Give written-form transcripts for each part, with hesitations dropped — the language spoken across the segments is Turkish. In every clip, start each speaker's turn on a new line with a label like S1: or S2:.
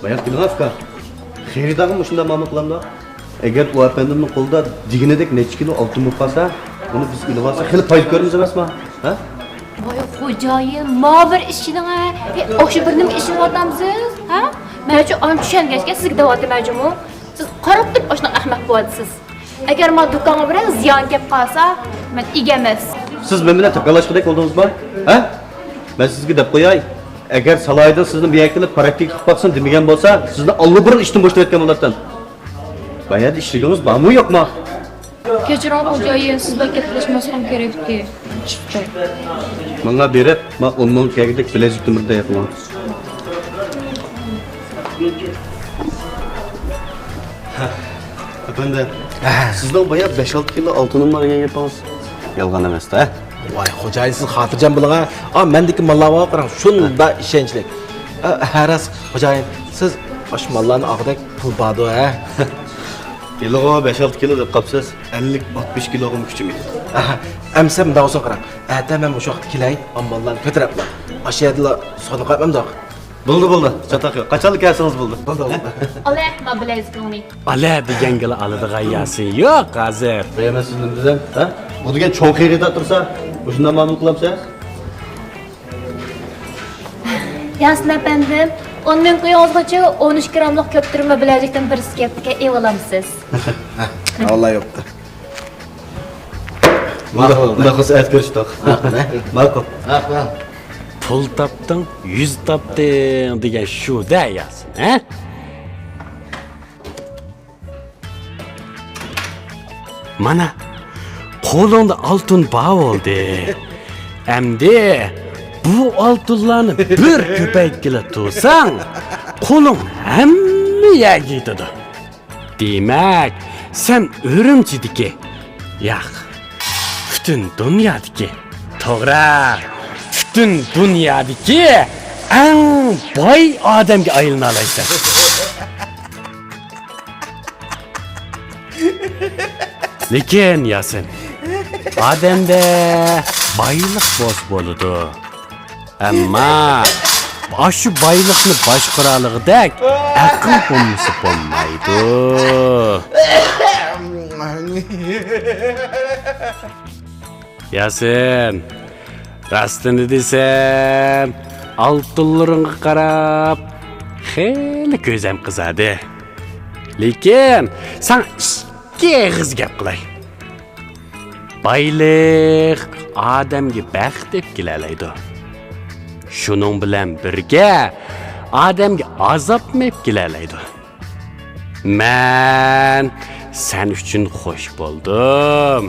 S1: Bayan Bilgafka, xeridag'im shunda ma'lum qilamda. Agar u efendimning qo'lida diginidek necha kilo oltin bo'lib qolsa, uni biz ilib olsa, xil foyda ko'ramiz emasmi? Ha?
S2: Voy xo'jayin, ma bir ishchining o'sha bir nima ishini otamsiz, ha? Men uchun ancha tushangachga sizga da'vatlamoqchiman. Siz qarab turib oshna ahmoq bo'ldingiz. Agar men do'konga bilan ziyon kelib qolsa, men egamas.
S1: Siz men bilan takalashqidek bo'ldingizmi? Ha? Men sizga deb qo'yay. Agar salayda sizni bir yakilib praktik qilib qo'ysin demagan bo'lsa, sizni allburun ishdan boshlayotgan bo'lardim. Bayada ishligingiz bormi yo'qmi?
S2: Kechiring xo'jayin, siz bilan gaplashmasam kerakki.
S1: Menga berib, men 10 ming kagidek bilezik tumirda yapaman. Efendim, sizden bayağı 5-6 kilo altınım var degan gapingiz yolg'on emas-da.
S3: Voy, xo'jayin siz xotirjam bo'ling ha. Mendagi mallarga qarang, shunda ishonchli. Haras xo'jayin, siz osh mallarni og'dak pul bordi ha.
S1: Yılg'a 5-6 kilo deb qopsiz, 50-60 kilog'im kuchim edi.
S3: Amsa bunday olsa qarang. Ata men o'sha vaqt kelay, mallarni ko'taribman. Osh yerda soni qo'ymamda.
S1: Bo'ldi, chataq yo'q. Qachonlik kelsangiz bo'ldi.
S2: Alloh ma bilasiz-ku.
S4: Ala deganga aladigan yasin yo'q hozir.
S1: Beyaman sizning degan, ha? Bu degan cho'ng xerida tursa, o'shundan ma'lum qilamsiz?
S2: Yasin efendim, 10 ming qo'yingizgacha 13 gramlik ko'ptirma bilajikdan bir skeptika evalamsiz.
S3: Allah yo'qdi.
S1: Bunda qilsa aytib ko'rishdik. Ma'qul.
S4: Pul topding, 100 topding degan shu-da yasin, ha? Mana qo'lingda oltin bor bo'ldi. Endi bu oltinlarni bir ko'paytgila tursang, qo'ling hamma yerga yetadi. Demak, sen Urumchidagi, yo'q, butun dunyodagi, to'g'ri, butun dunyodagi eng boy odamga aylana olasan. Lekin Yasin, odamda boylik bo'sh bo'ladi. Ammo shu boylikni boshqaraligidek aql bo'lmasa bo'lmaydi. Yasin, rastini desam, oltinlaringga qarab, xeyli ko'zim qizadi. Lekin sen ikki og'iz gap qilay. Boylik odamga baxt deb kelalaydi. Shuning bilan birga odamga azob meb kelalaydi. Men sen uchun xush bo'ldim.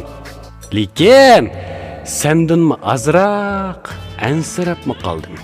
S4: Lekin sendan azroq ansirabmi qoldim?